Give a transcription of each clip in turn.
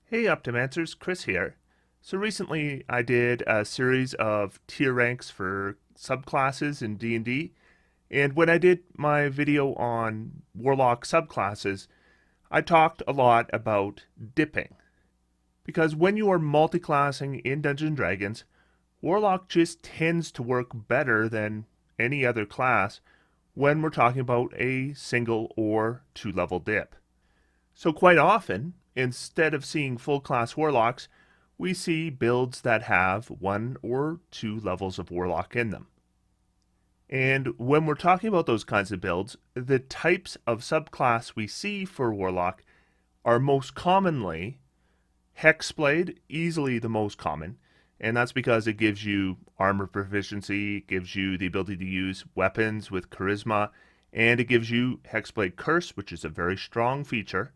Hey Optimancers, Chris here. So recently I did a series of tier ranks for subclasses in D&D, and when I did my video on Warlock subclasses, I talked a lot about dipping. Because when you are multiclassing in Dungeons & Dragons, Warlock just tends to work better than any other class when we're talking about a single or two level dip. So quite often, instead of seeing full class warlocks, we see builds that have one or two levels of warlock in them. And when we're talking about those kinds of builds, the types of subclass we see for warlock are most commonly hexblade, easily the most common, and that's because it gives you armor proficiency, it gives you the ability to use weapons with charisma, and it gives you hexblade curse, which is a very strong feature.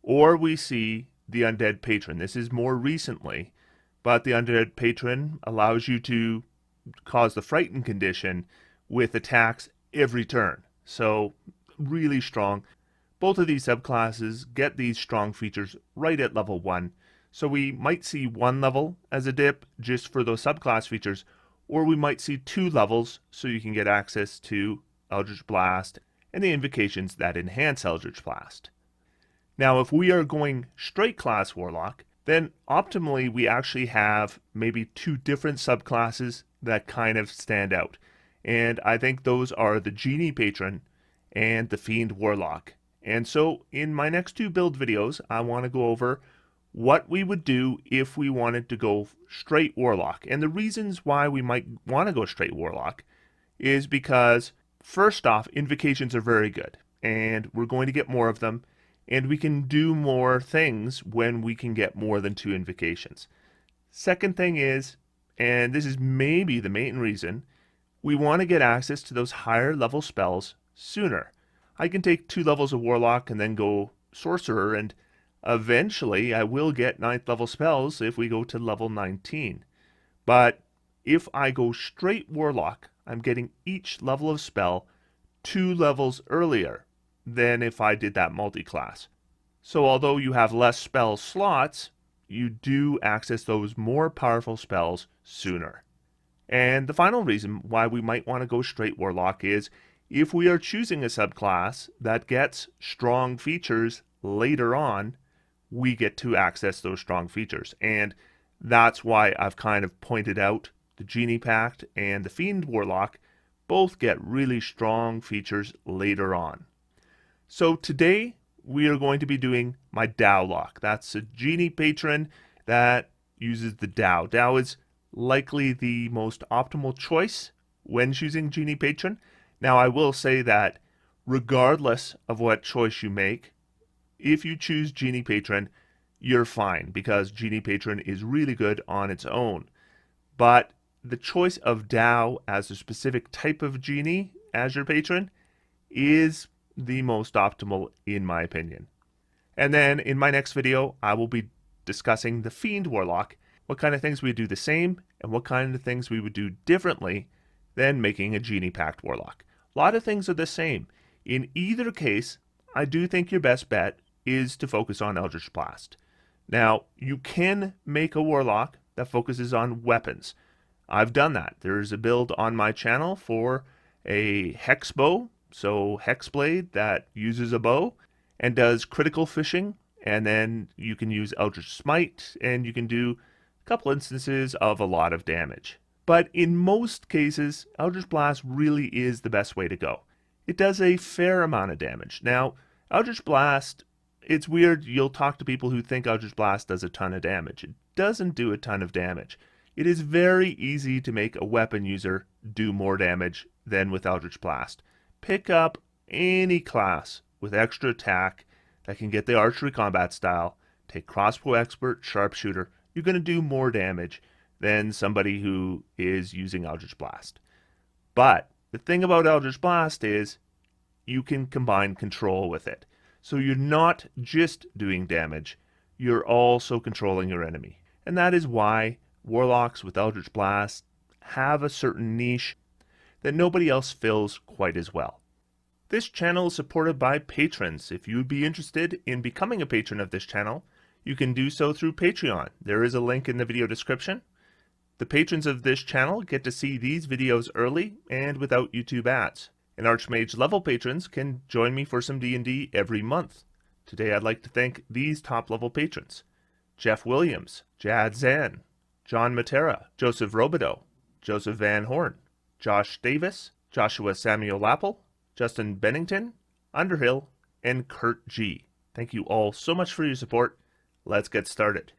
Or we see the Undead Patron. This is more recently, but the Undead Patron allows you to cause the frightened condition with attacks every turn. So, really strong. Both of these subclasses get these strong features right at level 1. So, we might see one level as a dip just for those subclass features, or we might see two levels so you can get access to Eldritch Blast and the invocations that enhance Eldritch Blast. Now, if we are going straight class Warlock, then optimally we actually have maybe two different subclasses that kind of stand out. And I think those are the Genie Patron and the Fiend Warlock. And so in my next two build videos, I want to go over what we would do if we wanted to go straight Warlock. And the reasons why we might want to go straight Warlock is because, first off, invocations are very good, and we're going to get more of them, and we can do more things when we can get more than two invocations. Second thing is, and this is maybe the main reason, we want to get access to those higher level spells sooner. I can take two levels of Warlock and then go Sorcerer, and eventually I will get ninth level spells if we go to level 19. But if I go straight Warlock, I'm getting each level of spell two levels earlier than if I did that multi-class. So although you have less spell slots, you do access those more powerful spells sooner. And the final reason why we might want to go straight Warlock is if we are choosing a subclass that gets strong features later on, we get to access those strong features. And that's why I've kind of pointed out the Genie Pact and the Fiend Warlock both get really strong features later on. So today we are going to be doing my Daolock. That's a Genie Patron that uses the Dao. Dao is likely the most optimal choice when choosing Genie Patron. Now I will say that regardless of what choice you make, if you choose Genie Patron, you're fine because Genie Patron is really good on its own. But the choice of Dao as a specific type of Genie as your patron is the most optimal in my opinion. And then in my next video, I will be discussing the Fiend Warlock, what kind of things we do the same and what kind of things we would do differently than making a Genie Pact Warlock. A lot of things are the same. In either case, I do think your best bet is to focus on Eldritch Blast. Now, you can make a Warlock that focuses on weapons. I've done that. There's a build on my channel for a Hex Bow, so Hexblade that uses a bow and does critical fishing, and then you can use Eldritch Smite, and you can do a couple instances of a lot of damage. But in most cases, Eldritch Blast really is the best way to go. It does a fair amount of damage. Now, Eldritch Blast, it's weird, you'll talk to people who think Eldritch Blast does a ton of damage. It doesn't do a ton of damage. It is very easy to make a weapon user do more damage than with Eldritch Blast. Pick up any class with extra attack that can get the archery combat style, take crossbow expert, sharpshooter, you're going to do more damage than somebody who is using Eldritch Blast. But the thing about Eldritch Blast is you can combine control with it. So you're not just doing damage, you're also controlling your enemy. And that is why Warlocks with Eldritch Blast have a certain niche that nobody else fills quite as well. This channel is supported by patrons. If you would be interested in becoming a patron of this channel, you can do so through Patreon. There is a link in the video description. The patrons of this channel get to see these videos early and without YouTube ads. And Archmage level patrons can join me for some D&D every month. Today I'd like to thank these top level patrons: Jeff Williams, Jad Zan, John Matera, Joseph Robideau, Joseph Van Horn, Josh Davis, Joshua Samuel Apple, Justin Bennington, Underhill, and Kurt G. Thank you all so much for your support. Let's get started.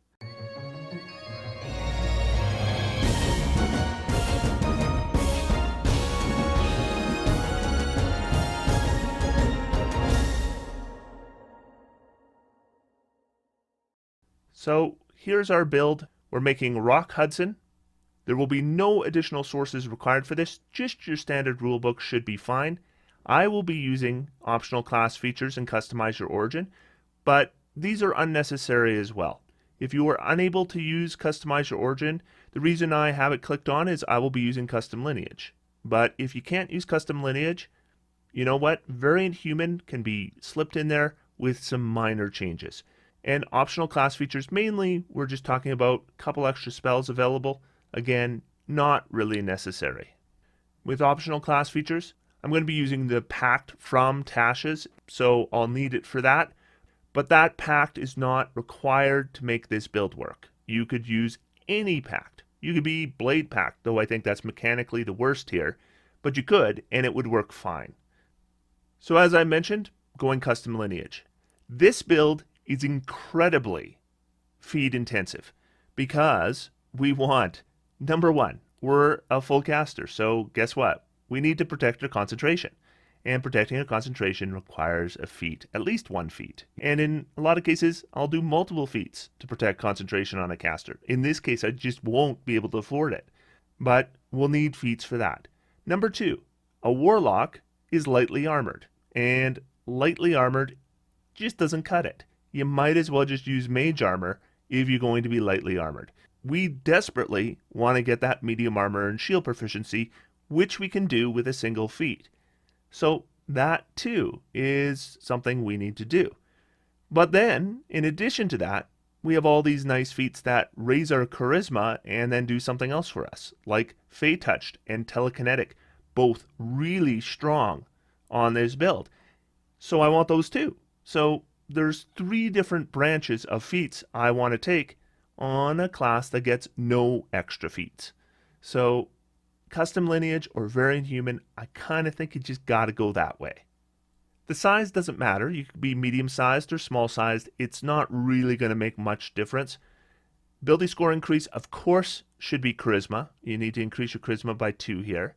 So here's our build. We're making Rock Hudson. There will be no additional sources required for this, just your standard rulebook should be fine. I will be using optional class features and customize your origin, but these are unnecessary as well. If you are unable to use customize your origin, the reason I have it clicked on is I will be using custom lineage. But if you can't use custom lineage, you know what? Variant human can be slipped in there with some minor changes. And optional class features, mainly we're just talking about a couple extra spells available. Again, not really necessary. With optional class features, I'm going to be using the pact from Tasha's, so I'll need it for that. But that pact is not required to make this build work. You could use any pact. You could be Blade Pact, though I think that's mechanically the worst here. But you could, and it would work fine. So as I mentioned, going custom lineage. This build is incredibly feed intensive because we want, number one, we're a full caster, so guess what? We need to protect our concentration. And protecting our concentration requires a feat, at least one feat. And in a lot of cases, I'll do multiple feats to protect concentration on a caster. In this case, I just won't be able to afford it. But we'll need feats for that. Number two, a Warlock is lightly armored. And lightly armored just doesn't cut it. You might as well just use mage armor if you're going to be lightly armored. We desperately want to get that medium armor and shield proficiency, which we can do with a single feat. So that too is something we need to do. But then, in addition to that, we have all these nice feats that raise our charisma and then do something else for us, like Fey Touched and Telekinetic, both really strong on this build. So I want those too. So there's 3 different branches of feats I want to take on a class that gets no extra feats. So custom lineage or variant human, I kind of think you just got to go that way. The size doesn't matter. You could be medium sized or small sized. It's not really going to make much difference. Ability score increase, of course, should be charisma. You need to increase your charisma by 2 here.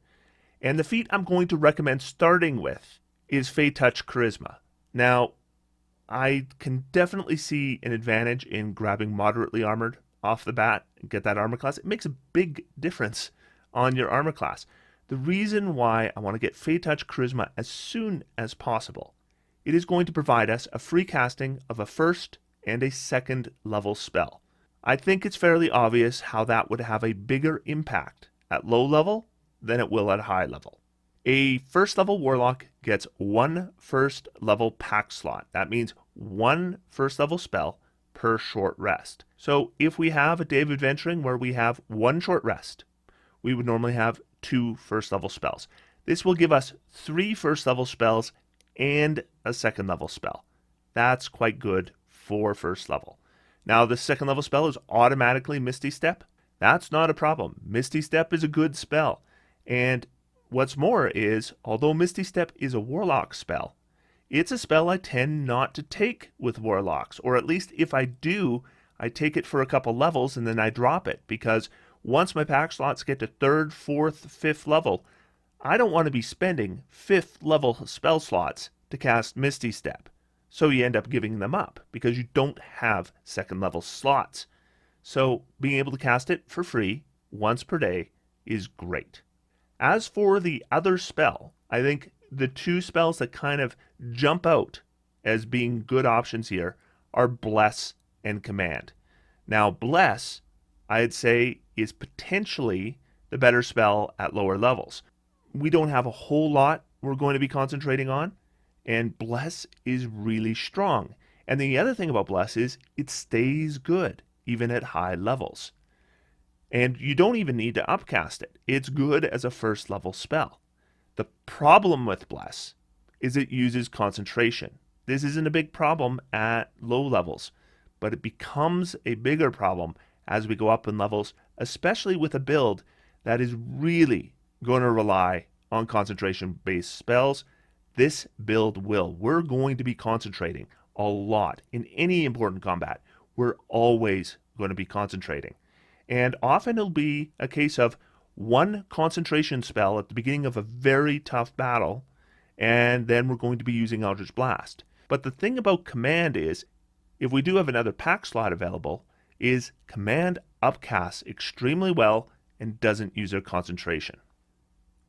And the feat I'm going to recommend starting with is Fey Touch Charisma. Now, I can definitely see an advantage in grabbing moderately armored off the bat and get that armor class. It makes a big difference on your armor class. The reason why I want to get Fey Touch Charisma as soon as possible, it is going to provide us a free casting of a first and a second level spell. I think it's fairly obvious how that would have a bigger impact at low level than it will at high level. A first level Warlock gets 1 first level pact slot. That means 1 first level spell per short rest. So if we have a day of adventuring where we have 1 short rest, we would normally have 2 first level spells. This will give us 3 first level spells and a second level spell. That's quite good for first level. Now the second level spell is automatically Misty Step. That's not a problem. Misty Step is a good spell. And what's more is, although Misty Step is a Warlock spell, it's a spell I tend not to take with Warlocks, or at least if I do, I take it for a couple levels and then I drop it, because once my pack slots get to 3rd, 4th, 5th level, I don't want to be spending 5th level spell slots to cast Misty Step. So you end up giving them up because you don't have 2nd level slots. So being able to cast it for free once per day is great. As for the other spell, I think the 2 spells that kind of jump out as being good options here are Bless and Command. Now, Bless, I'd say, is potentially the better spell at lower levels. We don't have a whole lot we're going to be concentrating on, and Bless is really strong. And the other thing about Bless is it stays good, even at high levels. And you don't even need to upcast it. It's good as a first level spell. The problem with Bless is it uses concentration. This isn't a big problem at low levels, but it becomes a bigger problem as we go up in levels, especially with a build that is really going to rely on concentration-based spells. This build will. We're going to be concentrating a lot in any important combat. We're always going to be concentrating. And often it'll be a case of one concentration spell at the beginning of a very tough battle, and then we're going to be using Eldritch Blast. But the thing about Command is, if we do have another pact slot available, is Command upcasts extremely well and doesn't use our concentration.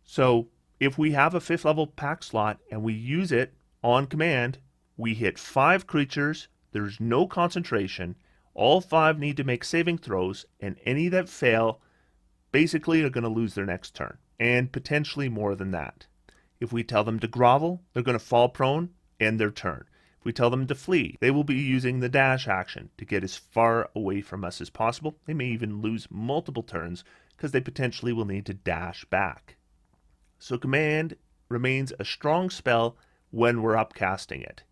So if we have a 5th level pact slot and we use it on Command, we hit 5 creatures, there's no concentration, all 5 need to make saving throws, and any that fail basically are going to lose their next turn, and potentially more than that. If we tell them to grovel, they're going to fall prone, end their turn. If we tell them to flee, they will be using the dash action to get as far away from us as possible. They may even lose multiple turns because they potentially will need to dash back. So Command remains a strong spell when we're upcasting it.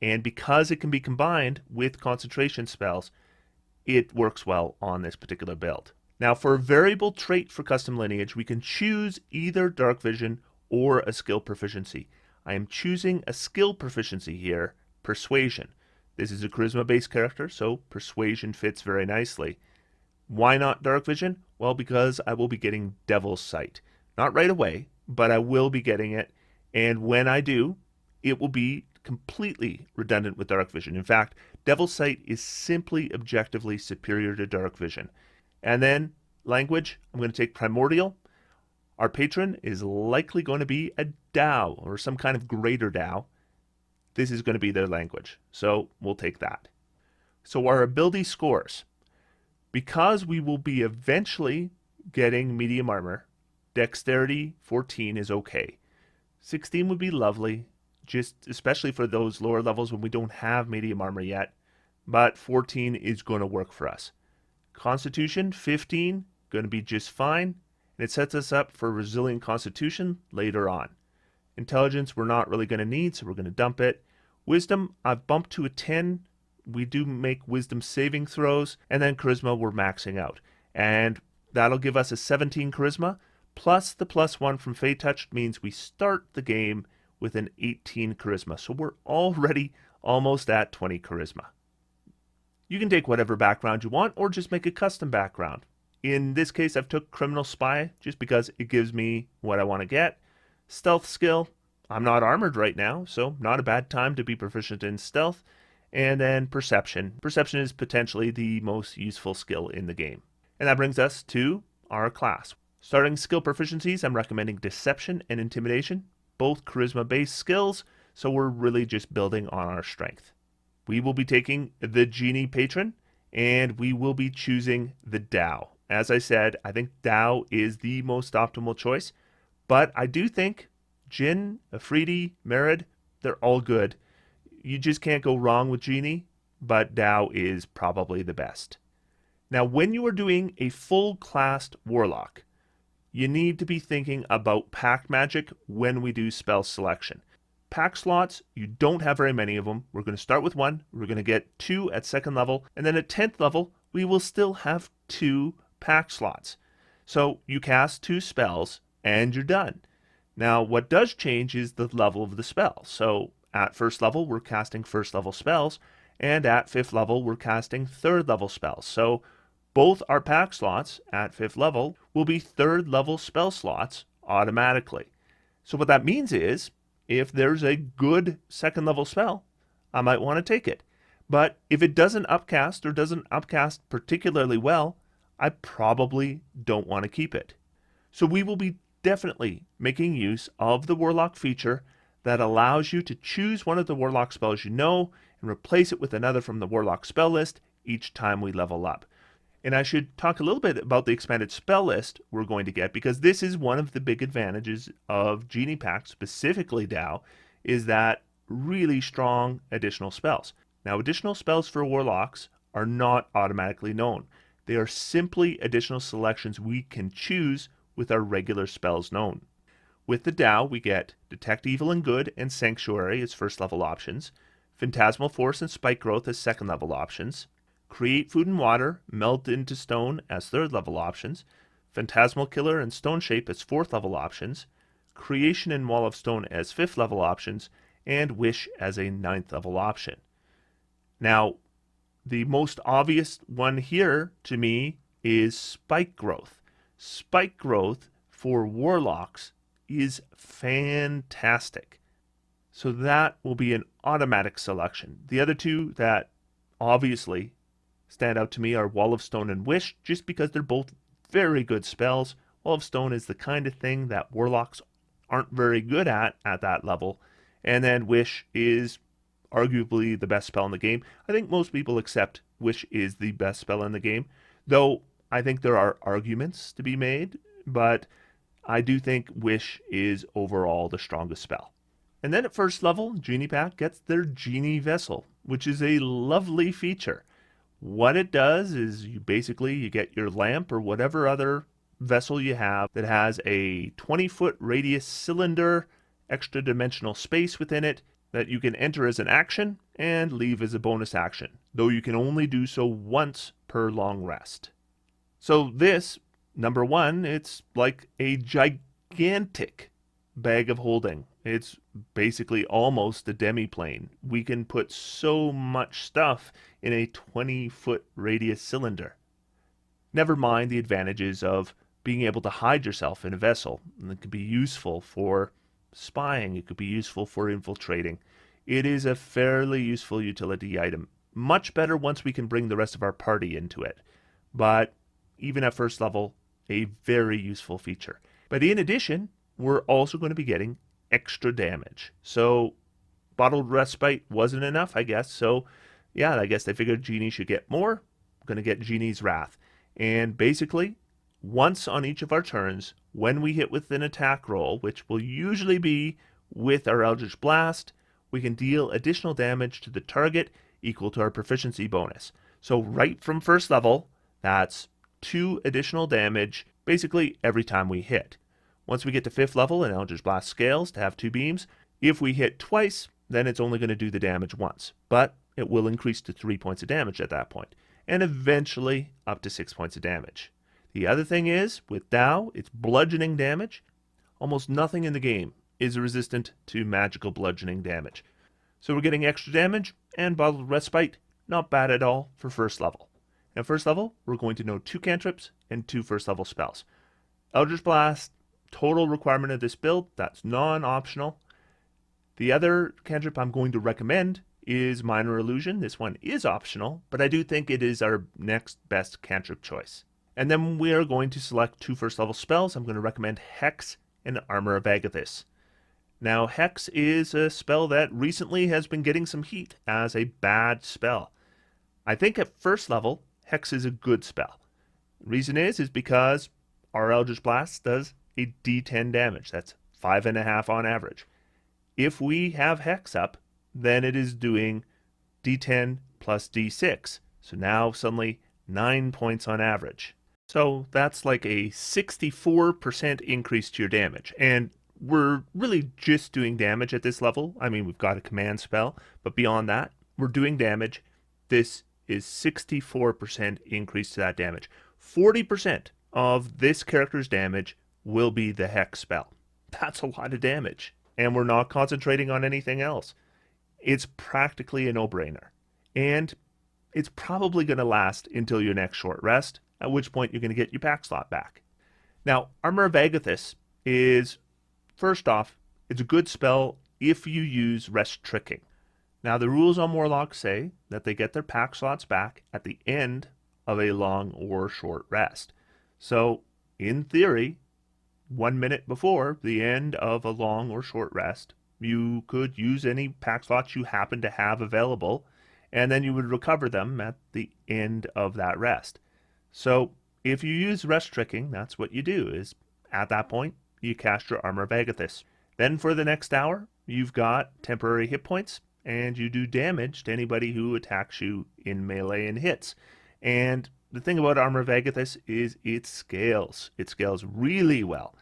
And because it can be combined with concentration spells, it works well on this particular build. Now, for a variable trait for custom lineage, we can choose either Dark Vision or a skill proficiency. I am choosing a skill proficiency here, Persuasion. This is a charisma-based character, so Persuasion fits very nicely. Why not Dark Vision? Well, because I will be getting Devil's Sight. Not right away, but I will be getting it, and when I do, it will be completely redundant with Dark Vision. In fact, Devil's Sight is simply objectively superior to Dark Vision. And then, language, I'm going to take Primordial. Our patron is likely going to be a Dao, or some kind of greater Dao. This is going to be their language, so we'll take that. So our ability scores. Because we will be eventually getting medium armor, Dexterity 14 is okay. 16 would be lovely, just especially for those lower levels when we don't have medium armor yet, but 14 is going to work for us. Constitution 15, going to be just fine, and it sets us up for resilient constitution later on. Intelligence we're not really going to need, so we're going to dump it. Wisdom I've bumped to a 10. We do make wisdom saving throws, and then charisma we're maxing out. And that'll give us a 17 charisma, plus the +1 from Fey Touch means we start the game with an 18 charisma. So we're already almost at 20 charisma. You can take whatever background you want or just make a custom background. In this case, I've took Criminal Spy just because it gives me what I want to get. Stealth skill, I'm not armored right now, so not a bad time to be proficient in stealth. And then Perception. Perception is potentially the most useful skill in the game. And that brings us to our class. Starting skill proficiencies, I'm recommending Deception and Intimidation, both charisma-based skills, so we're really just building on our strength. We will be taking the Genie patron, and we will be choosing the Dao. As I said, I think Dao is the most optimal choice, but I do think Jin, Afridi, Merid, they're all good. You just can't go wrong with Genie, but Dao is probably the best. Now, when you are doing a full-classed Warlock, you need to be thinking about pact magic when we do spell selection. Pact slots, you don't have very many of them. We're going to start with 1, we're going to get 2 at 2nd level, and then at 10th level, we will still have 2 pact slots. So you cast 2 spells, and you're done. Now, what does change is the level of the spell. So at 1st level, we're casting 1st level spells, and at 5th level, we're casting 3rd level spells. So both our pact slots at 5th level will be 3rd level spell slots automatically. So what that means is, if there's a good 2nd level spell, I might want to take it. But if it doesn't upcast or doesn't upcast particularly well, I probably don't want to keep it. So we will be definitely making use of the Warlock feature that allows you to choose one of the Warlock spells you know and replace it with another from the Warlock spell list each time we level up. And I should talk a little bit about the expanded spell list we're going to get, because this is one of the big advantages of Genie Pact, specifically Dao, is that really strong additional spells. Now, additional spells for Warlocks are not automatically known. They are simply additional selections we can choose with our regular spells known. With the Dao, we get Detect Evil and Good and Sanctuary as first level options, Phantasmal Force and Spike Growth as second level options, Create Food and Water, Melt into Stone as third level options, Phantasmal Killer and Stone Shape as fourth level options, Creation and Wall of Stone as fifth level options, and Wish as a ninth level option. Now, the most obvious one here to me is Spike Growth. Spike Growth for Warlocks is fantastic. So that will be an automatic selection. The other two that obviously stand out to me are Wall of Stone and Wish, just because they're both very good spells. Wall of Stone is the kind of thing that Warlocks aren't very good at that level. And then Wish is arguably the best spell in the game. I think most people accept Wish is the best spell in the game, though I think there are arguments to be made, but I do think Wish is overall the strongest spell. And then at first level, Genie Pack gets their Genie Vessel, which is a lovely feature. What it does is you get your lamp or whatever other vessel you have that has a 20-foot radius cylinder, extra dimensional space within it, that you can enter as an action and leave as a bonus action, though you can only do so once per long rest. So this, number one, it's like a gigantic bag of holding. It's basically almost a demi-plane. We can put so much stuff in a 20-foot radius cylinder. Never mind the advantages of being able to hide yourself in a vessel. And it could be useful for spying, it could be useful for infiltrating. It is a fairly useful utility item. Much better once we can bring the rest of our party into it. But even at first level, a very useful feature. But in addition, we're also going to be getting extra damage. So Bottled Respite wasn't enough, I guess. So yeah, I guess they figured Genie should get more. I'm going to get Genie's Wrath. And basically, once on each of our turns, when we hit with an attack roll, which will usually be with our Eldritch Blast, we can deal additional damage to the target equal to our proficiency bonus. So right from first level, that's 2 additional damage basically every time we hit. Once we get to 5th level and Eldritch Blast scales to have 2 beams, if we hit twice, then it's only going to do the damage once. But it will increase to 3 points of damage at that point, and eventually up to 6 points of damage. The other thing is, with Dao, it's bludgeoning damage. Almost nothing in the game is resistant to magical bludgeoning damage. So we're getting extra damage and Bottled Respite, not bad at all for first level. At first level, we're going to know 2 cantrips and 2 first level spells. Eldritch Blast, total requirement of this build, that's non-optional. The other cantrip I'm going to recommend is Minor Illusion. This one is optional, but I do think it is our next best cantrip choice. And then we are going to select 2 first level spells. I'm going to recommend Hex and Armor of Agathis. Now, Hex is a spell that recently has been getting some heat as a bad spell. I think at first level, Hex is a good spell. The reason is because our Eldritch Blast does a d10 damage. That's 5.5 on average. If we have Hex up, then it is doing d10 plus d6. So now suddenly 9 points on average. So that's like a 64% increase to your damage. And we're really just doing damage at this level. I mean, we've got a command spell, but beyond that, we're doing damage. This is 64% increase to that damage. 40% of this character's damage will be the Hex spell. That's a lot of damage. And we're not concentrating on anything else. It's practically a no-brainer. And it's probably going to last until your next short rest, at which point you're going to get your pack slot back. Now, Armor of Agathis is, first off, it's a good spell if you use Rest Tricking. Now, the rules on Warlock say that they get their pack slots back at the end of a long or short rest. So, in theory, 1 minute before the end of a long or short rest, you could use any pack slots you happen to have available, and then you would recover them at the end of that rest. So if you use Rest Tricking, that's what you do, is at that point, you cast your Armor of Agathis. Then for the next hour, you've got temporary hit points, and you do damage to anybody who attacks you in melee and hits. And the thing about Armor of Agathis is it scales. It scales really well.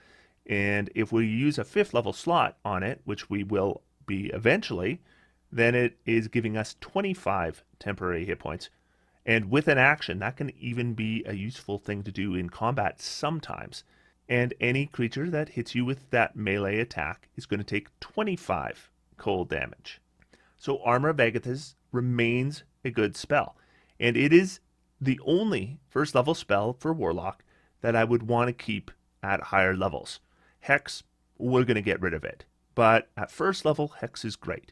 And if we use a 5th level slot on it, which we will be eventually, then it is giving us 25 temporary hit points. And with an action, that can even be a useful thing to do in combat sometimes. And any creature that hits you with that melee attack is going to take 25 cold damage. So Armor of Agathis remains a good spell. And it is the only 1st level spell for Warlock that I would want to keep at higher levels. Hex, we're going to get rid of it. But at 1st level, Hex is great.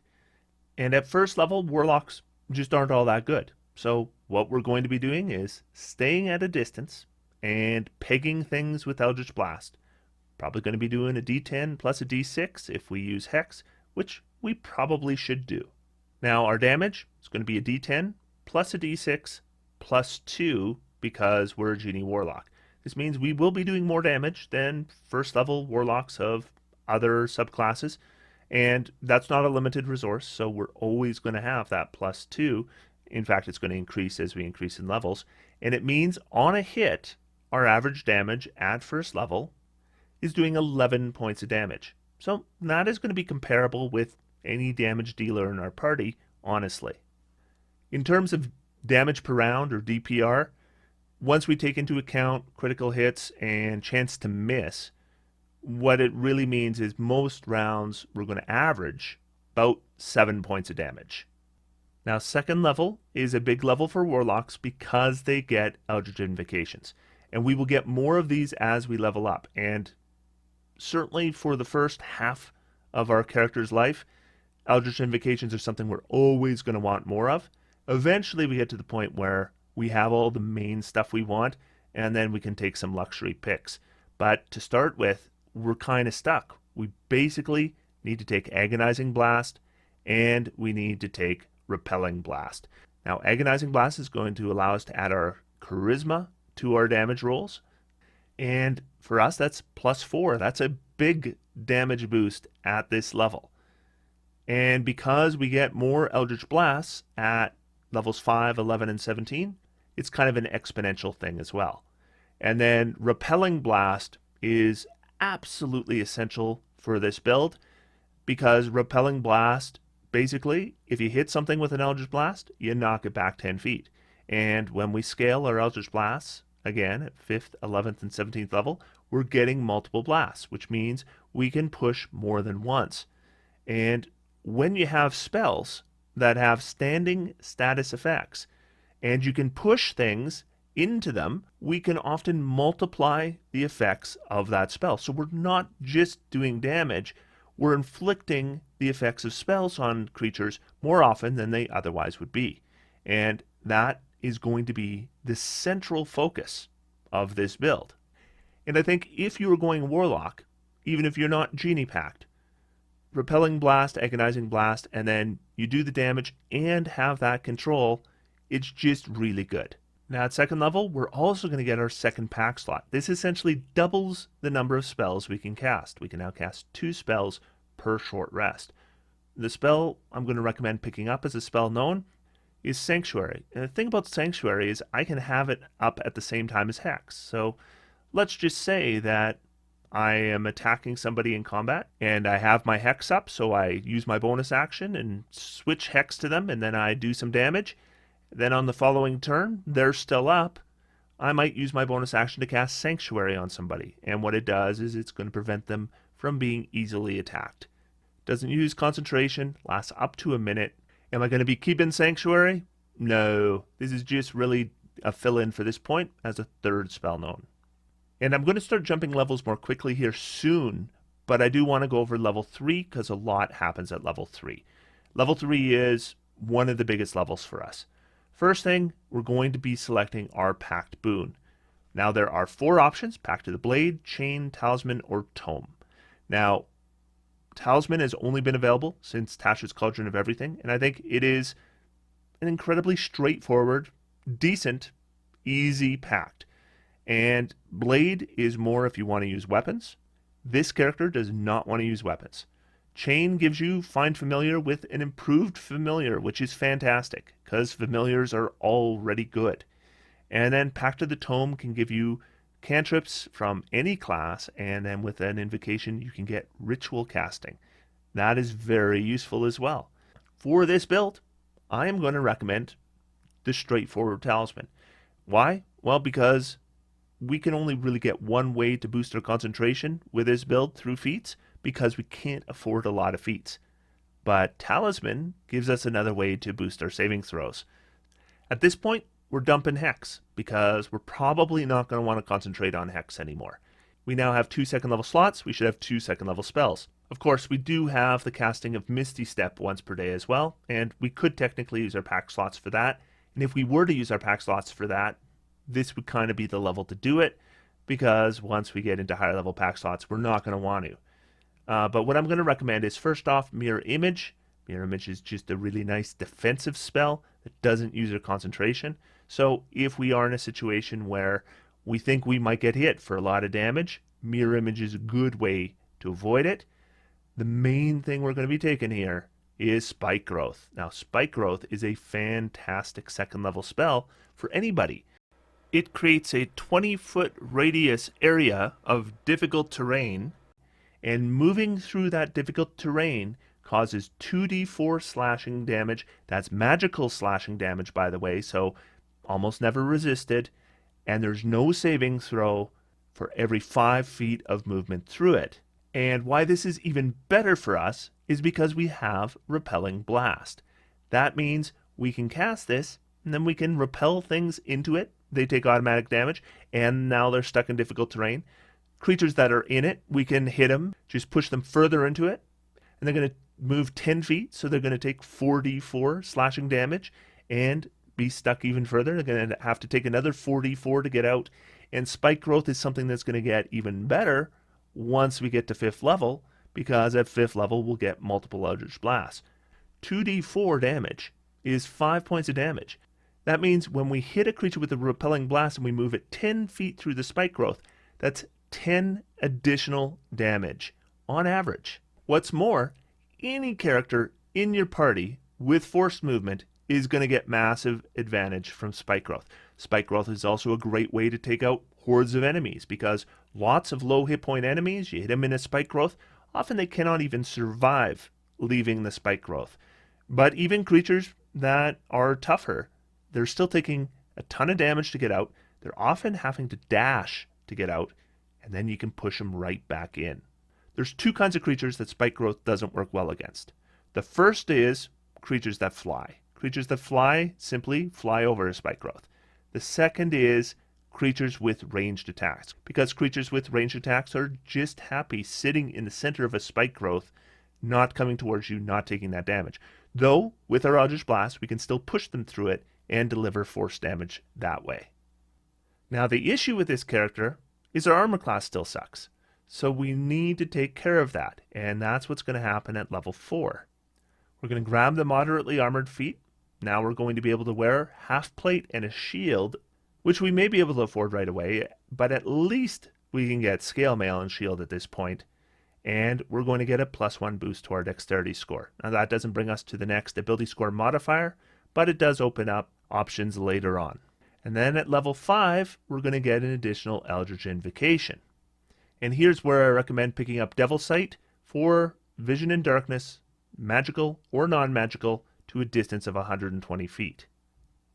And at 1st level, Warlocks just aren't all that good. So what we're going to be doing is staying at a distance and pegging things with Eldritch Blast. Probably going to be doing a D10 plus a D6 if we use Hex, which we probably should do. Now our damage is going to be a D10 plus a D6 plus 2 because we're a Genie Warlock. This means we will be doing more damage than 1st level Warlocks of other subclasses, and that's not a limited resource, so we're always going to have that plus 2. In fact, it's going to increase as we increase in levels, and it means on a hit, our average damage at 1st level is doing 11 points of damage. So that is going to be comparable with any damage dealer in our party, honestly. In terms of damage per round, or DPR, once we take into account critical hits and chance to miss, what it really means is most rounds we're going to average about 7 points of damage. Now 2nd level is a big level for Warlocks because they get Eldritch Invocations. And we will get more of these as we level up. And certainly for the first half of our character's life, Eldritch Invocations are something we're always going to want more of. Eventually we get to the point where we have all the main stuff we want, and then we can take some luxury picks. But to start with, we're kind of stuck. We basically need to take Agonizing Blast, and we need to take Repelling Blast. Now, Agonizing Blast is going to allow us to add our Charisma to our damage rolls. And for us, that's plus 4. That's a big damage boost at this level. And because we get more Eldritch Blasts at levels 5, 11, and 17, it's kind of an exponential thing as well. And then Repelling Blast is absolutely essential for this build because Repelling Blast, basically, if you hit something with an Eldritch Blast, you knock it back 10 feet. And when we scale our Eldritch Blasts, again, at 5th, 11th, and 17th level, we're getting multiple blasts, which means we can push more than once. And when you have spells that have standing status effects, and you can push things into them, we can often multiply the effects of that spell. So we're not just doing damage, we're inflicting the effects of spells on creatures more often than they otherwise would be. And that is going to be the central focus of this build. And I think if you are going Warlock, even if you're not Genie Pact, Repelling Blast, Agonizing Blast, and then you do the damage and have that control, it's just really good. Now at 2nd level, we're also going to get our 2nd pact slot. This essentially doubles the number of spells we can cast. We can now cast 2 spells per short rest. The spell I'm going to recommend picking up as a spell known is Sanctuary. And the thing about Sanctuary is I can have it up at the same time as Hex. So let's just say that I am attacking somebody in combat and I have my Hex up, so I use my bonus action and switch Hex to them, and then I do some damage. Then on the following turn, they're still up. I might use my bonus action to cast Sanctuary on somebody. And what it does is it's going to prevent them from being easily attacked. Doesn't use concentration, lasts up to a minute. Am I going to be keeping Sanctuary? No. This is just really a fill-in for this point as a 3rd spell known. And I'm going to start jumping levels more quickly here soon, but I do want to go over level 3 because a lot happens at level 3. Level 3 is one of the biggest levels for us. First thing, we're going to be selecting our Pact boon. Now there are 4 options: Pact of the Blade, Chain, Talisman, or Tome. Now, Talisman has only been available since Tasha's Cauldron of Everything, and I think it is an incredibly straightforward, decent, easy pact. And Blade is more if you want to use weapons. This character does not want to use weapons. Chain gives you Find Familiar with an improved Familiar, which is fantastic, because Familiars are already good. And then Pact of the Tome can give you cantrips from any class, and then with an invocation you can get ritual casting. That is very useful as well. For this build, I am going to recommend the straightforward talisman. Why? Well, because we can only really get one way to boost our concentration with this build through feats, because we can't afford a lot of feats. But talisman gives us another way to boost our saving throws. At this point, we're dumping Hex, because we're probably not going to want to concentrate on Hex anymore. We now have 2 second level slots, we should have 2 second level spells. Of course, we do have the casting of Misty Step once per day as well, and we could technically use our pack slots for that. And if we were to use our pack slots for that, this would kind of be the level to do it, because once we get into higher level pack slots, we're not going to want to. But what I'm going to recommend is, first off, Mirror Image. Mirror Image is just a really nice defensive spell that doesn't use our concentration. So if we are in a situation where we think we might get hit for a lot of damage, Mirror Image is a good way to avoid it. The main thing we're going to be taking here is Spike Growth. Now, Spike Growth is a fantastic second level spell for anybody. It creates a 20-foot radius area of difficult terrain, and moving through that difficult terrain causes 2d4 slashing damage. That's magical slashing damage, by the way, so almost never resisted, and there's no saving throw for every 5 feet of movement through it. And why this is even better for us is because we have Repelling Blast. That means we can cast this, and then we can repel things into it. They take automatic damage, and now they're stuck in difficult terrain. Creatures that are in it, we can hit them, just push them further into it, and they're going to move 10 feet, so they're going to take 4d4 slashing damage and be stuck even further. They're going to have to take another 4d4 to get out, and Spike Growth is something that's going to get even better once we get to 5th level, because at 5th level we'll get multiple Eldritch Blasts. 2d4 damage is 5 points of damage. That means when we hit a creature with a Repelling Blast and we move it 10 feet through the Spike Growth, that's 10 additional damage on average. What's more, any character in your party with forced movement is going to get massive advantage from Spike Growth. Spike Growth is also a great way to take out hordes of enemies, because lots of low hit point enemies, you hit them in a Spike Growth, often they cannot even survive leaving the Spike Growth. But even creatures that are tougher, they're still taking a ton of damage to get out. They're often having to dash to get out, and then you can push them right back in. There's 2 kinds of creatures that Spike Growth doesn't work well against. The first is creatures that fly. Creatures that fly simply fly over a Spike Growth. The second is creatures with ranged attacks, because creatures with ranged attacks are just happy sitting in the center of a Spike Growth, not coming towards you, not taking that damage. Though, with our Eldritch Blast, we can still push them through it and deliver force damage that way. Now, the issue with this character is our armor class still sucks. So we need to take care of that, and that's what's going to happen at level 4. We're going to grab the moderately armored feat. Now we're going to be able to wear half plate and a shield, which we may be able to afford right away, but at least we can get scale mail and shield at this point, and we're going to get a +1 boost to our dexterity score. Now that doesn't bring us to the next ability score modifier, but it does open up options later on. And then at level 5, we're going to get an additional Eldritch Invocation. And here's where I recommend picking up Devil Sight for Vision in Darkness, magical or non-magical, to a distance of 120 feet.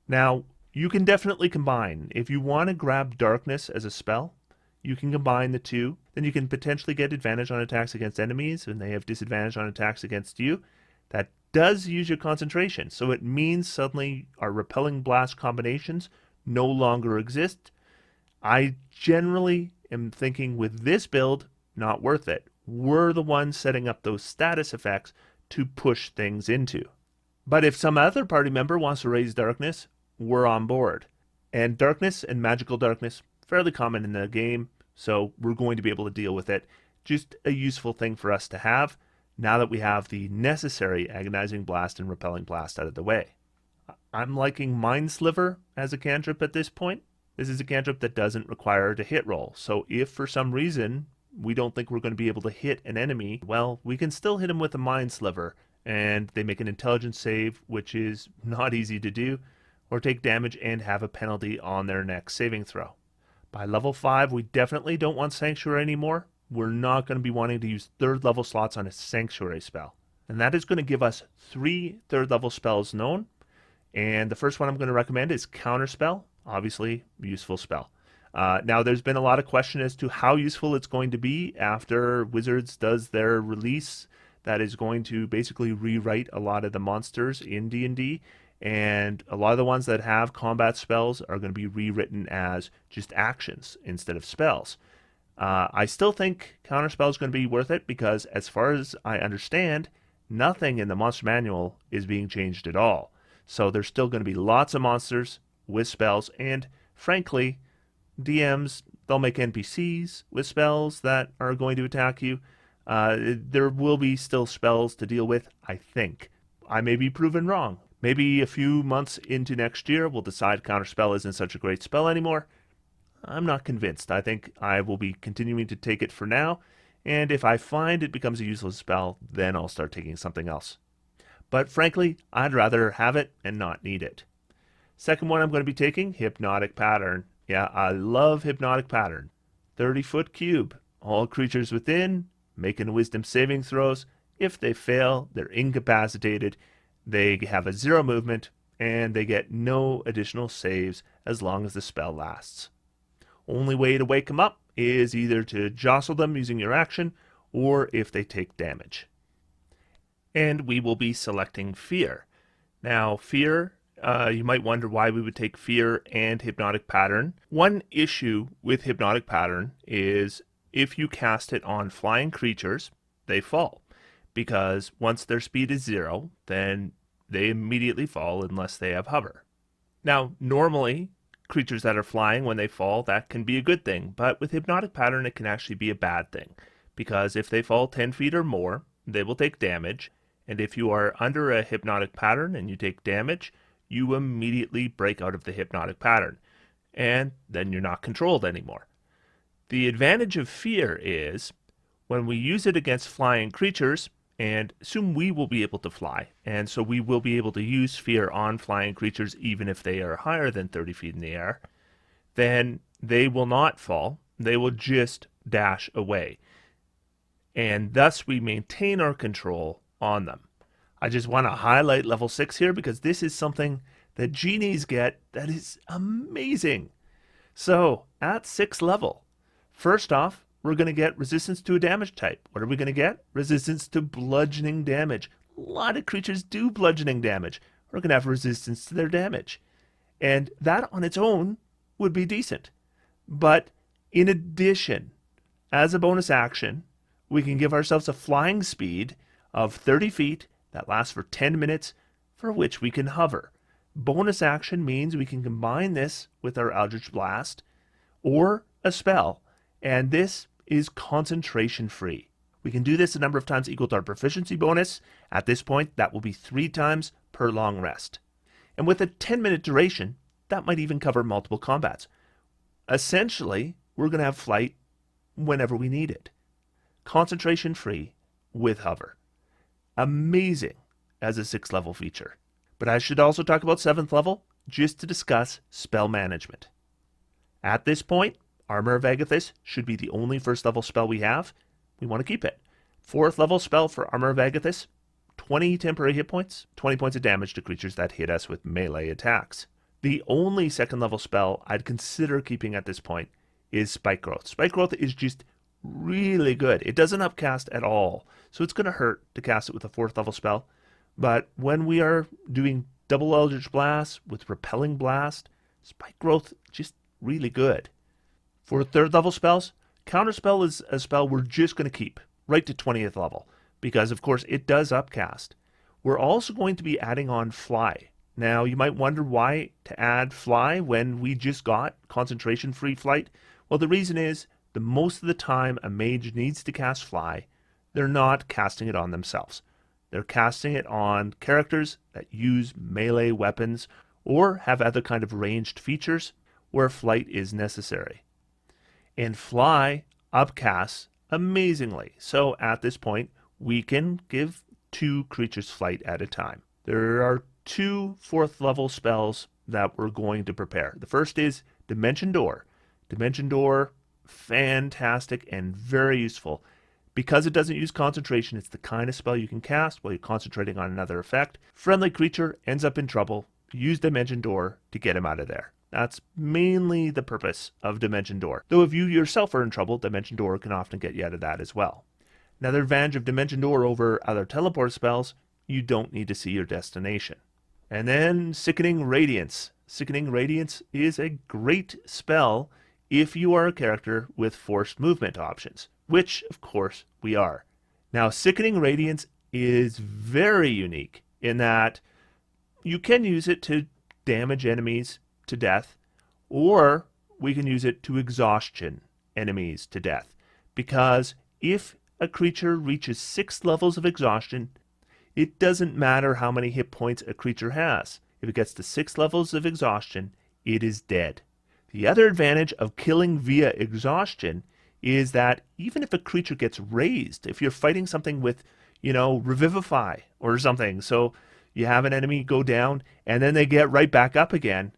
Now, you can definitely combine. If you want to grab Darkness as a spell, you can combine the two. Then you can potentially get advantage on attacks against enemies, and they have disadvantage on attacks against you. That does use your concentration, so it means suddenly our Repelling Blast combinations no longer exist. I generally am thinking with this build, not worth it. We're the ones setting up those status effects to push things into. But if some other party member wants to raise Darkness, we're on board. And Darkness and Magical Darkness, fairly common in the game, so we're going to be able to deal with it. Just a useful thing for us to have now that we have the necessary Agonizing Blast and Repelling Blast out of the way. I'm liking Mind Sliver as a cantrip at this point. This is a cantrip that doesn't require a hit roll, so if for some reason we don't think we're going to be able to hit an enemy, well, we can still hit them with a Mind Sliver, and they make an intelligence save, which is not easy to do, or take damage and have a penalty on their next saving throw. By level 5, we definitely don't want Sanctuary anymore. We're not going to be wanting to use 3rd level slots on a Sanctuary spell. And that is going to give us 3 3rd level spells known. And the first one I'm going to recommend is Counterspell. Obviously, useful spell. Now, there's been a lot of question as to how useful it's going to be after Wizards does their release that is going to basically rewrite a lot of the monsters in D&D. And a lot of the ones that have combat spells are going to be rewritten as just actions instead of spells. I still think Counterspell is going to be worth it because, as far as I understand, nothing in the monster manual is being changed at all. So there's still going to be lots of monsters with spells, and frankly, DMs, they'll make NPCs with spells that are going to attack you. There will be still spells to deal with, I think. I may be proven wrong. Maybe a few months into next year, we'll decide Counterspell isn't such a great spell anymore. I'm not convinced. I think I will be continuing to take it for now, and if I find it becomes a useless spell, then I'll start taking something else. But frankly, I'd rather have it and not need it. Second one I'm going to be taking, Hypnotic Pattern. Yeah, I love Hypnotic Pattern. 30-foot cube. All creatures within, making wisdom saving throws. If they fail, they're incapacitated. They have a 0 movement, and they get no additional saves as long as the spell lasts. Only way to wake them up is either to jostle them using your action, or if they take damage. And we will be selecting Fear. Now, Fear, you might wonder why we would take Fear and Hypnotic Pattern. One issue with Hypnotic Pattern is if you cast it on flying creatures, they fall. Because once their speed is 0, then they immediately fall unless they have hover. Now, normally, creatures that are flying, when they fall, that can be a good thing. But with Hypnotic Pattern, it can actually be a bad thing. Because if they fall 10 feet or more, they will take damage. And if you are under a Hypnotic Pattern and you take damage, you immediately break out of the Hypnotic Pattern. And then you're not controlled anymore. The advantage of Fear is, when we use it against flying creatures, and assume we will be able to fly, and so we will be able to use Fear on flying creatures even if they are higher than 30 feet in the air, then they will not fall. They will just dash away. And thus we maintain our control on them. I just want to highlight level 6 here because this is something that Genies get that is amazing. So, at 6th level, first off, we're going to get resistance to a damage type. What are we going to get? Resistance to bludgeoning damage. A lot of creatures do bludgeoning damage. We're going to have resistance to their damage. And that on its own would be decent. But in addition, as a bonus action, we can give ourselves a flying speed of 30 feet that lasts for 10 minutes, for which we can hover. Bonus action means we can combine this with our Eldritch Blast or a spell. And this is concentration free. We can do this a number of times equal to our proficiency bonus. At this point, that will be 3 times per long rest. And with a 10-minute duration, that might even cover multiple combats. Essentially, we're going to have flight whenever we need it. Concentration free with hover. Amazing as a 6th level feature. But I should also talk about 7th level just to discuss spell management. At this point, Armor of Agathis should be the only 1st level spell we have. We want to keep it. 4th level spell for Armor of Agathis, 20 temporary hit points, 20 points of damage to creatures that hit us with melee attacks. The only 2nd level spell I'd consider keeping at this point is Spike Growth. Spike Growth is just really good. It doesn't upcast at all, so it's going to hurt to cast it with a 4th level spell. But when we are doing double Eldritch Blast with Repelling Blast, Spike Growth just really good. For 3rd level spells, Counterspell is a spell we're just going to keep right to 20th level because, of course, it does upcast. We're also going to be adding on Fly. Now, you might wonder why to add Fly when we just got concentration-free flight. Well, the reason is the most of the time a mage needs to cast Fly, they're not casting it on themselves. They're casting it on characters that use melee weapons or have other kind of ranged features where flight is necessary. And Fly upcasts amazingly. So at this point, we can give 2 creatures flight at a time. There are 2 4th level spells that we're going to prepare. The first is Dimension Door. Dimension Door, fantastic and very useful. Because it doesn't use concentration, it's the kind of spell you can cast while you're concentrating on another effect. Friendly creature ends up in trouble. Use Dimension Door to get him out of there. That's mainly the purpose of Dimension Door. Though if you yourself are in trouble, Dimension Door can often get you out of that as well. Another advantage of Dimension Door over other teleport spells, you don't need to see your destination. And then Sickening Radiance. Sickening Radiance is a great spell if you are a character with forced movement options, which of course we are. Now, Sickening Radiance is very unique in that you can use it to damage enemies to death, or we can use it to exhaustion enemies to death. Because if a creature reaches 6 levels of exhaustion, it doesn't matter how many hit points a creature has. If it gets to 6 levels of exhaustion, it is dead. The other advantage of killing via exhaustion is that even if a creature gets raised, if you're fighting something with, Revivify or something, so you have an enemy go down and then they get right back up again,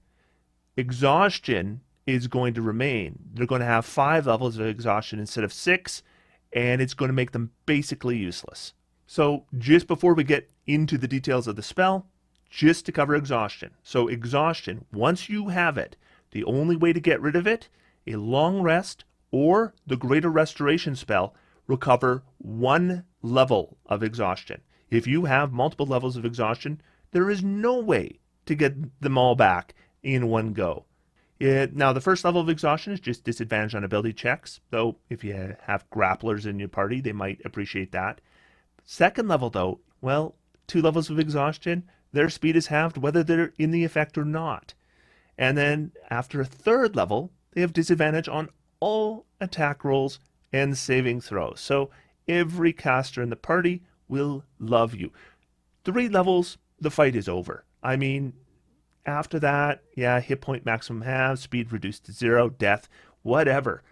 exhaustion is going to remain. They're going to have 5 levels of exhaustion instead of 6, and it's going to make them basically useless. So just before we get into the details of the spell, just to cover exhaustion. So exhaustion, once you have it, the only way to get rid of it, a long rest or the greater restoration spell recover 1 level of exhaustion. If you have multiple levels of exhaustion, there is no way to get them all back in one go. Now, the first level of exhaustion is just disadvantage on ability checks, though if you have grapplers in your party, they might appreciate that. Second level, though, 2 levels of exhaustion, their speed is halved whether they're in the effect or not. And then after a 3rd level, they have disadvantage on all attack rolls and saving throws. So every caster in the party will love you. 3 levels, the fight is over. I mean, after that, hit point maximum halves, speed reduced to 0, death, whatever.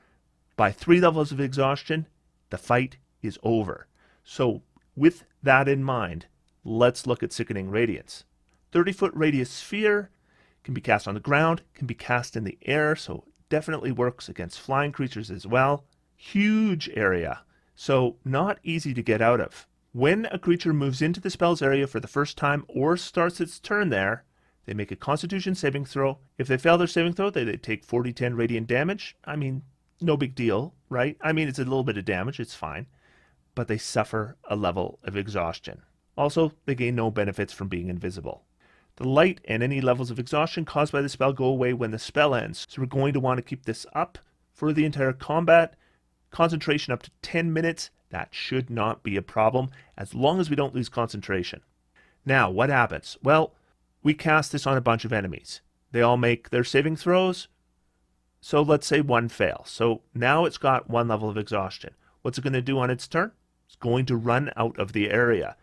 By 3 levels of exhaustion, the fight is over. So with that in mind, let's look at Sickening Radiance. 30-foot radius sphere, can be cast on the ground, can be cast in the air, so definitely works against flying creatures as well. Huge area, so not easy to get out of. When a creature moves into the spell's area for the first time or starts its turn there, they make a Constitution saving throw. If they fail their saving throw, they take 4d10 radiant damage. I mean, no big deal, right? I mean, it's a little bit of damage, it's fine. But they suffer a level of exhaustion. Also, they gain no benefits from being invisible. The light and any levels of exhaustion caused by the spell go away when the spell ends. So we're going to want to keep this up for the entire combat. Concentration up to 10 minutes. That should not be a problem as long as we don't lose concentration. Now, what happens? Well, we cast this on a bunch of enemies. They all make their saving throws. So let's say 1 fails. So now it's got 1 level of exhaustion. What's it going to do on its turn? It's going to run out of the area.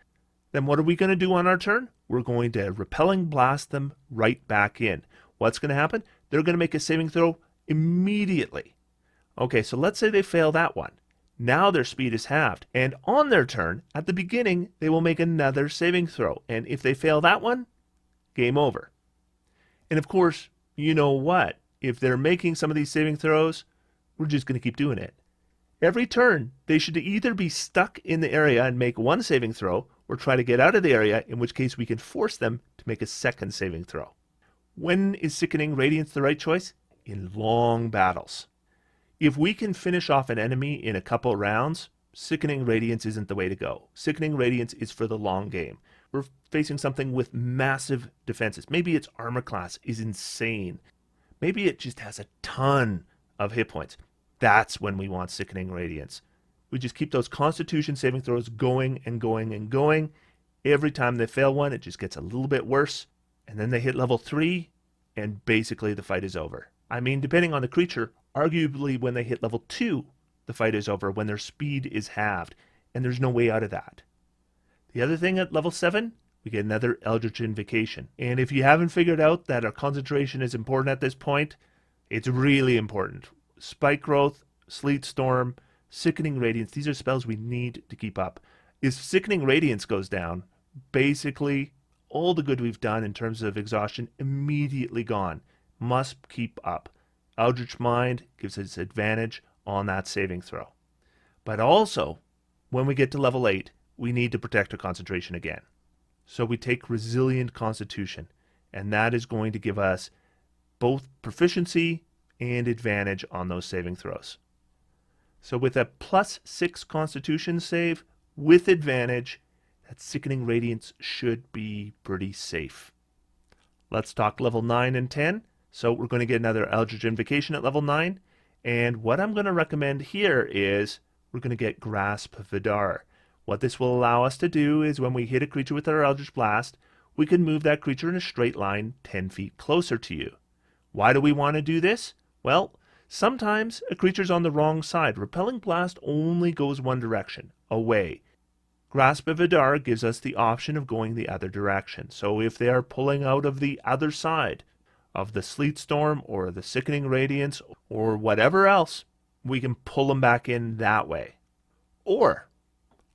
Then what are we going to do on our turn? We're going to repelling blast them right back in. What's going to happen? They're going to make a saving throw immediately. Okay, so let's say they fail that one. Now their speed is halved. And on their turn, at the beginning, they will make another saving throw. And if they fail that one, game over. And of course, you know what? If they're making some of these saving throws, we're just going to keep doing it. Every turn, they should either be stuck in the area and make 1 saving throw, or try to get out of the area, in which case we can force them to make a 2nd saving throw. When is Sickening Radiance the right choice? In long battles. If we can finish off an enemy in a couple rounds, Sickening Radiance isn't the way to go. Sickening Radiance is for the long game. We're facing something with massive defenses. Maybe its armor class is insane. Maybe it just has a ton of hit points. That's when we want Sickening Radiance. We just keep those Constitution saving throws going and going and going. Every time they fail one, it just gets a little bit worse. And then they hit level 3, and basically the fight is over. I mean, depending on the creature, arguably when they hit level 2, the fight is over, when their speed is halved, and there's no way out of that. The other thing at level 7, we get another Eldritch Invocation. And if you haven't figured out that our concentration is important at this point, it's really important. Spike Growth, Sleet Storm, Sickening Radiance, these are spells we need to keep up. If Sickening Radiance goes down, basically all the good we've done in terms of exhaustion immediately gone. Must keep up. Eldritch Mind gives us advantage on that saving throw. But also, when we get to level 8, we need to protect our concentration again. So we take Resilient Constitution, and that is going to give us both proficiency and advantage on those saving throws. So with a +6 Constitution save with advantage, that Sickening Radiance should be pretty safe. Let's talk level 9 and 10. So we're going to get another Eldritch Invocation at level 9. And what I'm going to recommend here is we're going to get Grasp of Vidar. What this will allow us to do is when we hit a creature with our Eldritch Blast, we can move that creature in a straight line 10 feet closer to you. Why do we want to do this? Well, sometimes a creature's on the wrong side. Repelling Blast only goes one direction, away. Grasp of Vidar gives us the option of going the other direction. So if they are pulling out of the other side of the Sleet Storm or the Sickening Radiance or whatever else, we can pull them back in that way. Or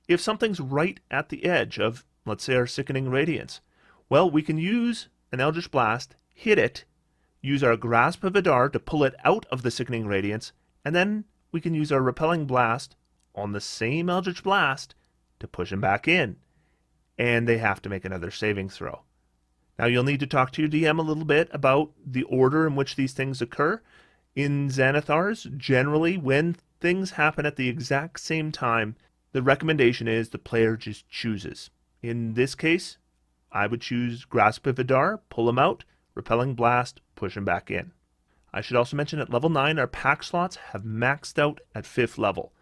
if something's right at the edge of, let's say, our Sickening Radiance, well, we can use an Eldritch Blast, hit it, use our Grasp of Vidar to pull it out of the Sickening Radiance, and then we can use our Repelling Blast on the same Eldritch Blast to push them back in. And they have to make another saving throw. Now you'll need to talk to your DM a little bit about the order in which these things occur. In Xanathars, generally when things happen at the exact same time, the recommendation is the player just chooses. In this case, I would choose Grasp of Vidar, pull him out, Repelling Blast, push him back in. I should also mention at level 9, our pack slots have maxed out at 5th level.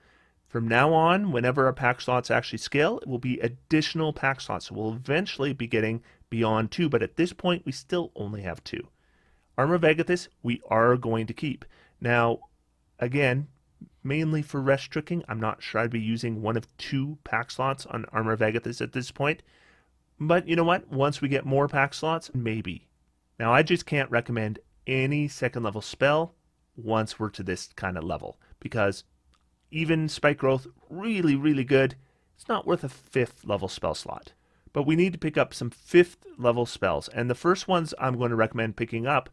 From now on, whenever our pack slots actually scale, it will be additional pack slots. So we'll eventually be getting beyond 2, but at this point, we still only have 2. Armor of Agathis, we are going to keep. Now, again, mainly for rest tricking, I'm not sure I'd be using one of 2 pack slots on Armor of Agathis at this point. But you know what? Once we get more pack slots, maybe. Now, I just can't recommend any second level spell once we're to this kind of level, because even Spike Growth, really, really good. It's not worth a 5th level spell slot. But we need to pick up some 5th level spells. And the first ones I'm going to recommend picking up,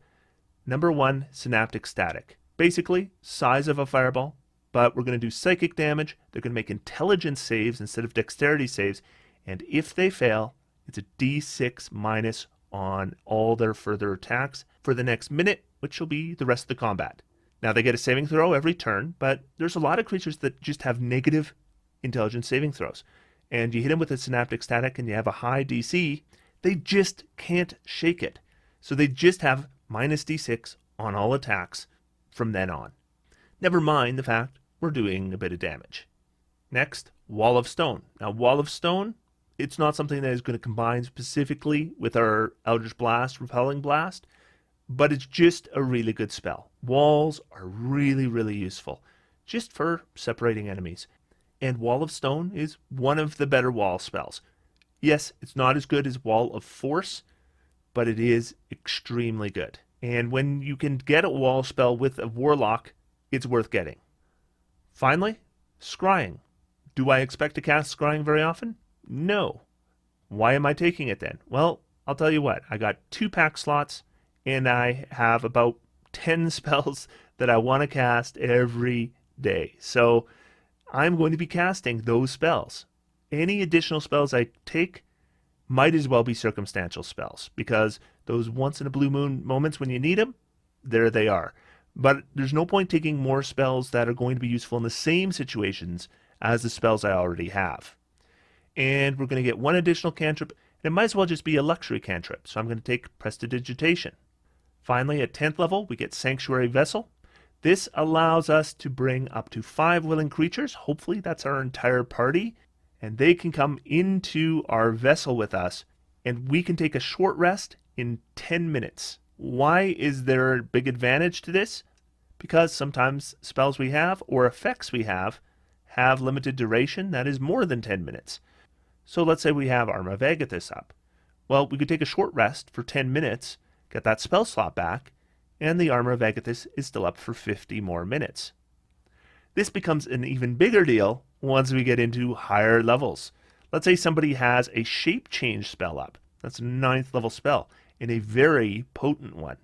number 1, Synaptic Static. Basically, size of a fireball, but we're going to do psychic damage. They're going to make intelligence saves instead of dexterity saves. And if they fail, it's a d6 minus on all their further attacks for the next minute, which will be the rest of the combat. Now, they get a saving throw every turn, but there's a lot of creatures that just have negative intelligence saving throws. And you hit them with a Synaptic Static and you have a high DC, they just can't shake it. So they just have minus d6 on all attacks from then on. Never mind the fact we're doing a bit of damage. Next, Wall of Stone. Now, Wall of Stone, it's not something that is going to combine specifically with our Eldritch Blast, Repelling Blast, but it's just a really good spell. Walls are really, really useful, just for separating enemies. And Wall of Stone is one of the better wall spells. Yes, it's not as good as Wall of Force, but it is extremely good. And when you can get a wall spell with a Warlock, it's worth getting. Finally, Scrying. Do I expect to cast Scrying very often? No. Why am I taking it then? Well, I'll tell you what. I got 2 pack slots, and I have about 10 spells that I want to cast every day. So I'm going to be casting those spells. Any additional spells I take might as well be circumstantial spells, because those once in a blue moon moments when you need them, there they are. But there's no point taking more spells that are going to be useful in the same situations as the spells I already have. And we're going to get 1 additional cantrip, and it might as well just be a luxury cantrip, so I'm going to take Prestidigitation. Finally, at 10th level, we get Sanctuary Vessel. This allows us to bring up to 5 willing creatures. Hopefully that's our entire party, and they can come into our vessel with us, and we can take a short rest in 10 minutes. Why is there a big advantage to this? Because sometimes spells we have or effects we have limited duration that is more than 10 minutes. So let's say we have Armor of Agathis up. Well, we could take a short rest for 10 minutes, get that spell slot back, and the Armor of Agathis is still up for 50 more minutes. This becomes an even bigger deal once we get into higher levels. Let's say somebody has a shape change spell up. That's a 9th level spell, and a very potent one.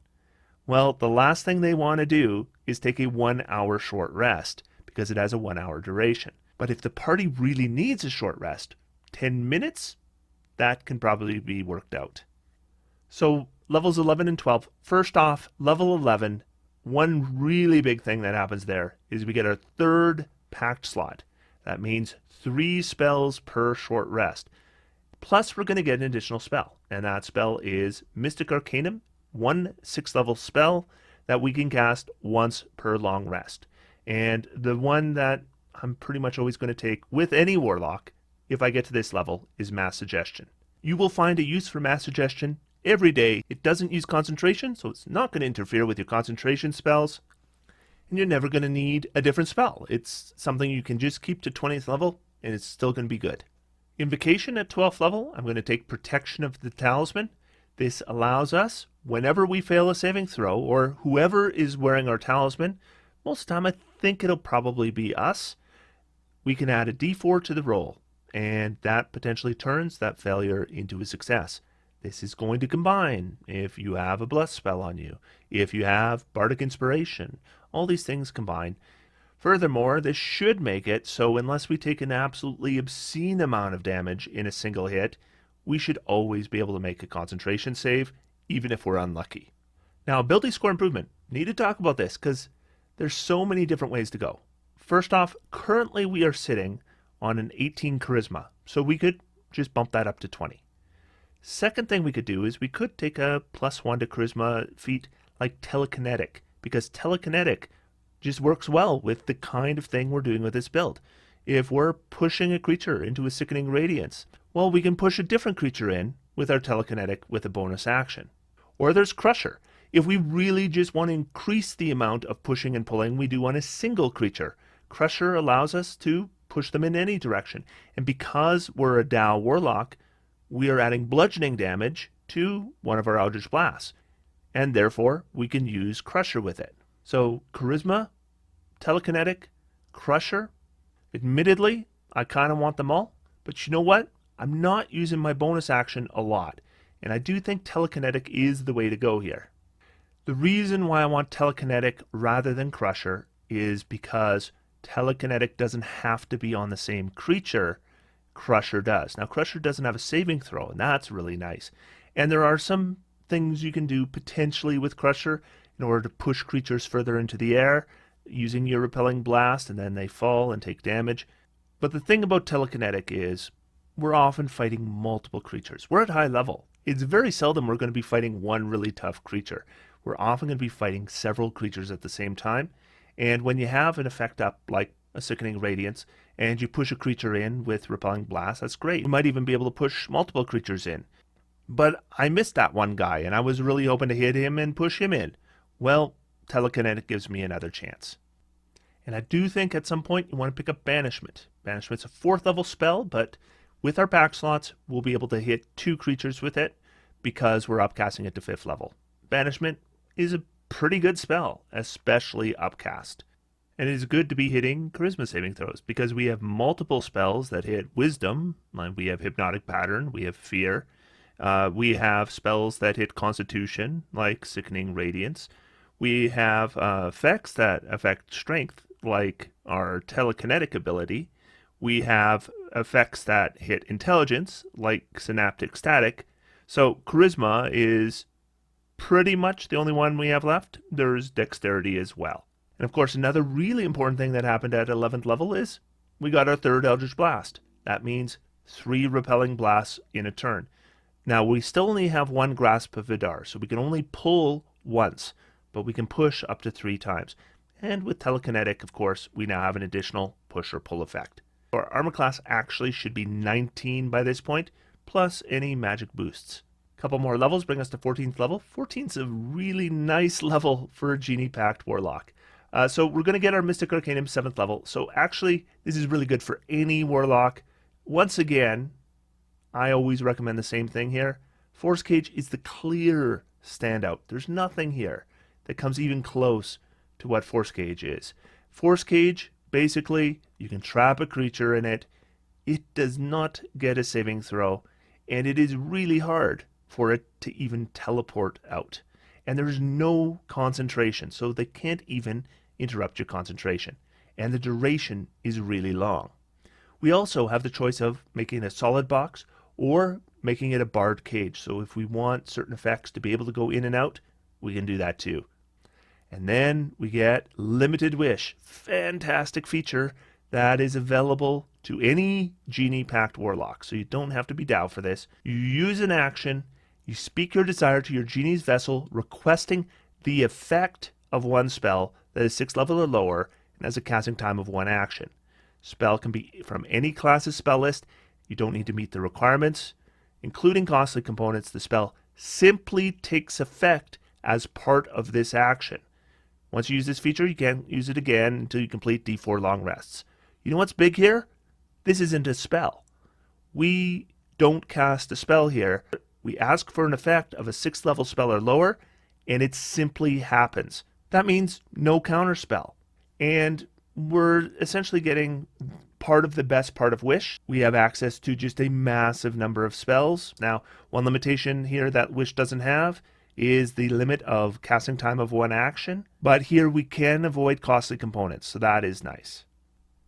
Well, the last thing they want to do is take a 1 hour short rest, because it has a 1 hour duration. But if the party really needs a short rest, 10 minutes, that can probably be worked out. So levels 11 and 12, first off, level 11, one really big thing that happens there is we get our 3rd pact slot. That means 3 spells per short rest. Plus we're going to get an additional spell, and that spell is Mystic Arcanum, 1 6th level spell that we can cast once per long rest. And the one that I'm pretty much always going to take with any Warlock, if I get to this level, is Mass Suggestion. You will find a use for Mass Suggestion every day. It doesn't use concentration, so it's not going to interfere with your concentration spells, and you're never going to need a different spell. It's something you can just keep to 20th level, and it's still going to be good. Invocation at 12th level, I'm going to take Protection of the Talisman. This allows us, whenever we fail a saving throw, or whoever is wearing our talisman, most of the time I think it'll probably be us, we can add a d4 to the roll, and that potentially turns that failure into a success. This is going to combine if you have a bless spell on you, if you have bardic inspiration, all these things combine. Furthermore, this should make it so unless we take an absolutely obscene amount of damage in a single hit, we should always be able to make a concentration save, even if we're unlucky. Now, ability score improvement. Need to talk about this because there's so many different ways to go. First off, currently we are sitting on an 18 charisma, so we could just bump that up to 20. Second thing we could do is we could take a +1 to charisma feat like telekinetic, because telekinetic just works well with the kind of thing we're doing with this build. If we're pushing a creature into a sickening radiance, well, we can push a different creature in with our telekinetic with a bonus action. Or there's Crusher. If we really just want to increase the amount of pushing and pulling we do on a single creature, Crusher allows us to push them in any direction. And because we're a Dao Warlock, we are adding bludgeoning damage to one of our Eldritch Blasts. And therefore, we can use Crusher with it. So, Charisma, Telekinetic, Crusher. Admittedly, I kind of want them all. But you know what? I'm not using my bonus action a lot. And I do think Telekinetic is the way to go here. The reason why I want Telekinetic rather than Crusher is because Telekinetic doesn't have to be on the same creature. Crusher does. Now, Crusher doesn't have a saving throw, and that's really nice. And there are some things you can do potentially with Crusher in order to push creatures further into the air using your repelling blast, and then they fall and take damage. But the thing about Telekinetic is we're often fighting multiple creatures. We're at high level. It's very seldom we're going to be fighting one really tough creature. We're often going to be fighting several creatures at the same time. And when you have an effect up like a Sickening Radiance, and you push a creature in with Repelling Blast, that's great. You might even be able to push multiple creatures in. But I missed that one guy, and I was really hoping to hit him and push him in. Well, Telekinetic gives me another chance. And I do think at some point you want to pick up Banishment. Banishment's a 4th level spell, but with our pack slots, we'll be able to hit 2 creatures with it because we're upcasting it to 5th level. Banishment is a pretty good spell, especially upcast. And it is good to be hitting Charisma saving throws because we have multiple spells that hit Wisdom. Like we have Hypnotic Pattern, we have Fear. We have spells that hit Constitution, like Sickening Radiance. We have effects that affect Strength, like our Telekinetic ability. We have effects that hit Intelligence, like Synaptic Static. So Charisma is pretty much the only one we have left. There's Dexterity as well. And of course, another really important thing that happened at 11th level is we got our 3rd Eldritch Blast. That means 3 Repelling Blasts in a turn. Now, we still only have 1 Grasp of Vidar, so we can only pull once, but we can push up to 3 times. And with Telekinetic, of course, we now have an additional push or pull effect. Our armor class actually should be 19 by this point, plus any magic boosts. A couple more levels bring us to 14th level. 14's a really nice level for a Genie Pact Warlock. So we're going to get our Mystic Arcanum 7th level. So actually, this is really good for any Warlock. Once again, I always recommend the same thing here. Force Cage is the clear standout. There's nothing here that comes even close to what Force Cage is. Force Cage Basically, you can trap a creature in it. It does not get a saving throw, and it is really hard for it to even teleport out. And there is no concentration, so they can't even interrupt your concentration. And the duration is really long. We also have the choice of making a solid box or making it a barred cage. So if we want certain effects to be able to go in and out, we can do that too. And then we get Limited Wish, fantastic feature that is available to any Genie Pact Warlock. So you don't have to be Dao for this. You use an action, you speak your desire to your Genie's vessel, requesting the effect of one spell that is 6th level or lower and has a casting time of 1 action. Spell can be from any class's spell list. You don't need to meet the requirements, including costly components. The spell simply takes effect as part of this action. Once you use this feature, you can't use it again until you complete D4 long rests. You know what's big here? This isn't a spell. We don't cast a spell here. We ask for an effect of a 6th level spell or lower, and it simply happens. That means no counter spell. And we're essentially getting part of the best part of Wish. We have access to just a massive number of spells. Now, one limitation here that Wish doesn't have is the limit of casting time of 1 action, but here we can avoid costly components, so that is nice.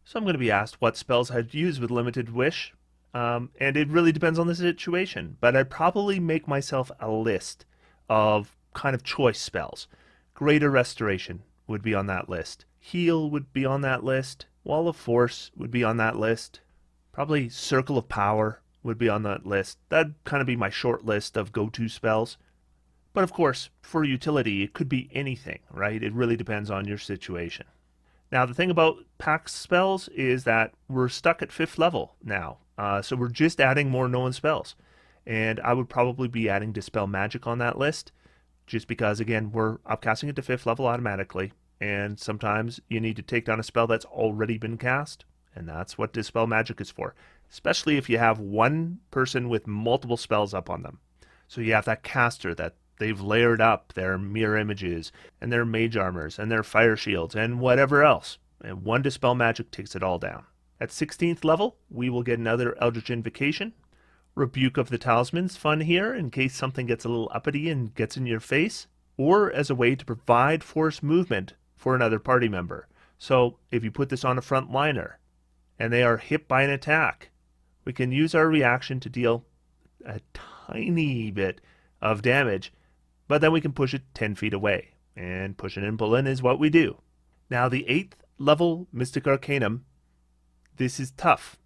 So I'm going to be asked what spells I'd use with Limited Wish, and it really depends on the situation, but I'd probably make myself a list of kind of choice spells. Greater Restoration would be on that list. Heal would be on that list. Wall of Force would be on that list. Probably Circle of Power would be on that list. That'd kind of be my short list of go-to spells. But of course, for utility, it could be anything, right? It really depends on your situation. Now, the thing about pact spells is that we're stuck at 5th level now. So we're just adding more known spells. And I would probably be adding Dispel Magic on that list, just because, again, we're upcasting it to 5th level automatically. And sometimes you need to take down a spell that's already been cast. And that's what Dispel Magic is for, especially if you have one person with multiple spells up on them. So you have that caster that they've layered up their mirror images and their mage armors and their fire shields and whatever else. And one Dispel Magic takes it all down. At 16th level, we will get another Eldritch Invocation. Rebuke of the Talisman's fun here in case something gets a little uppity and gets in your face, or as a way to provide force movement for another party member. So if you put this on a front liner and they are hit by an attack, we can use our reaction to deal a tiny bit of damage, but then we can push it 10 feet away. And pushing and pulling is what we do. Now the 8th level Mystic Arcanum, this is tough.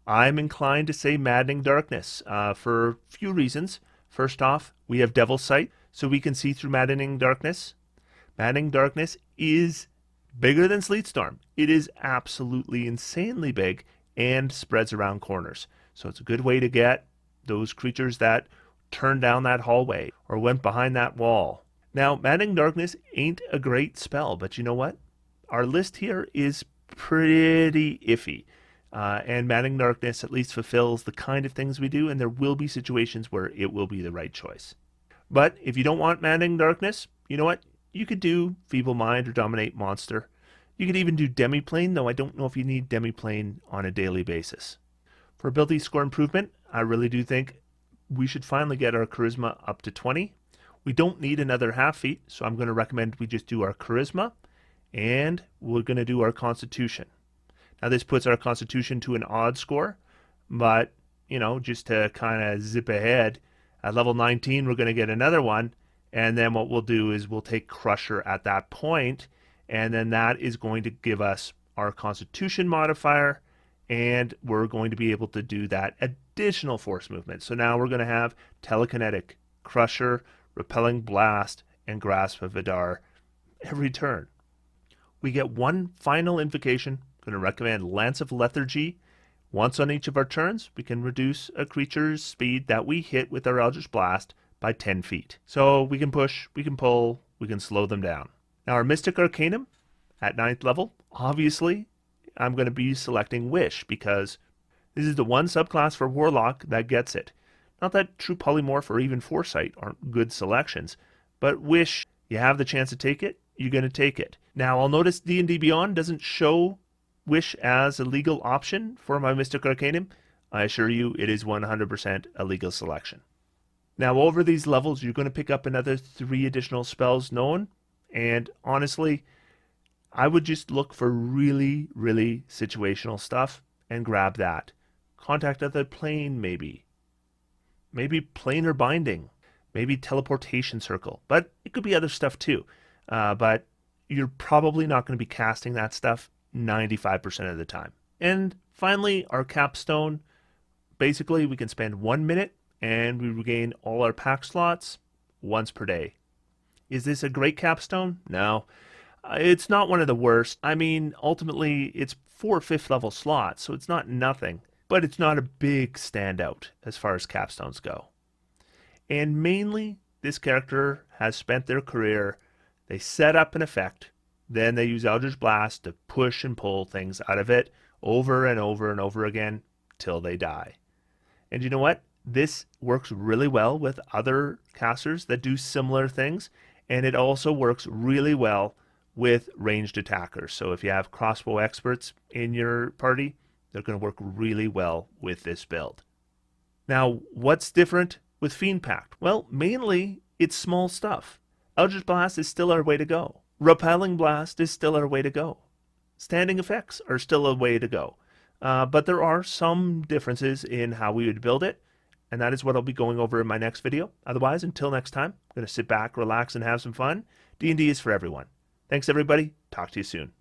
I'm inclined to say Maddening Darkness for a few reasons. First off, we have Devil's Sight, so we can see through Maddening Darkness. Maddening Darkness is bigger than Sleet Storm. It is absolutely insanely big and spreads around corners. So it's a good way to get those creatures that turned down that hallway or went behind that wall. Now, Maddening Darkness ain't a great spell, but you know what? Our list here is pretty iffy. And Maddening Darkness at least fulfills the kind of things we do, and there will be situations where it will be the right choice. But if you don't want Maddening Darkness, you know what? You could do Feeble Mind or Dominate Monster. You could even do Demiplane, though I don't know if you need Demiplane on a daily basis. For ability score improvement, I really do think we should finally get our Charisma up to 20. We don't need another half feat, so I'm going to recommend we just do our Charisma, and we're going to do our Constitution. Now this puts our Constitution to an odd score, but, you know, just to kind of zip ahead, at level 19 we're going to get another one, and then what we'll do is we'll take Crusher at that point, and then that is going to give us our Constitution modifier, and we're going to be able to do that additional force movement. So now we're going to have Telekinetic, Crusher, Repelling Blast, and Grasp of Vidar every turn. We get one final invocation. I'm going to recommend Lance of Lethargy. Once on each of our turns, we can reduce a creature's speed that we hit with our Eldritch Blast by 10 feet. So we can push, we can pull, we can slow them down. Now our Mystic Arcanum at 9th level, obviously I'm going to be selecting Wish because this is the one subclass for Warlock that gets it. Not that True Polymorph or even Foresight aren't good selections, but Wish, you have the chance to take it, you're going to take it. Now I'll notice D&D Beyond doesn't show wish as a legal option for my Mystic Arcanum, I assure you it is 100% a legal selection. Now over these levels, you're going to pick up another 3 additional spells known, and honestly, I would just look for really, really situational stuff and grab that. Contact Other Plane, maybe. Maybe Planar Binding. Maybe Teleportation Circle. But it could be other stuff too. But you're probably not going to be casting that stuff 95% of the time. And finally, our capstone. Basically, we can spend 1 minute and we regain all our pact slots once per day. Is this a great capstone? No. It's not one of the worst. I mean, ultimately, it's 4 5th level slots, so it's not nothing. But it's not a big standout as far as capstones go. And mainly, this character has spent their career, they set up an effect, then they use Eldritch Blast to push and pull things out of it over and over and over again till they die. And you know what? This works really well with other casters that do similar things, and it also works really well with ranged attackers. So if you have crossbow experts in your party, they're going to work really well with this build. Now, what's different with Fiend Pact? Well, mainly it's small stuff. Eldritch Blast is still our way to go. Repelling Blast is still our way to go. Standing effects are still a way to go. But there are some differences in how we would build it, and that is what I'll be going over in my next video. Otherwise, until next time, I'm going to sit back, relax, and have some fun. D&D is for everyone. Thanks, everybody. Talk to you soon.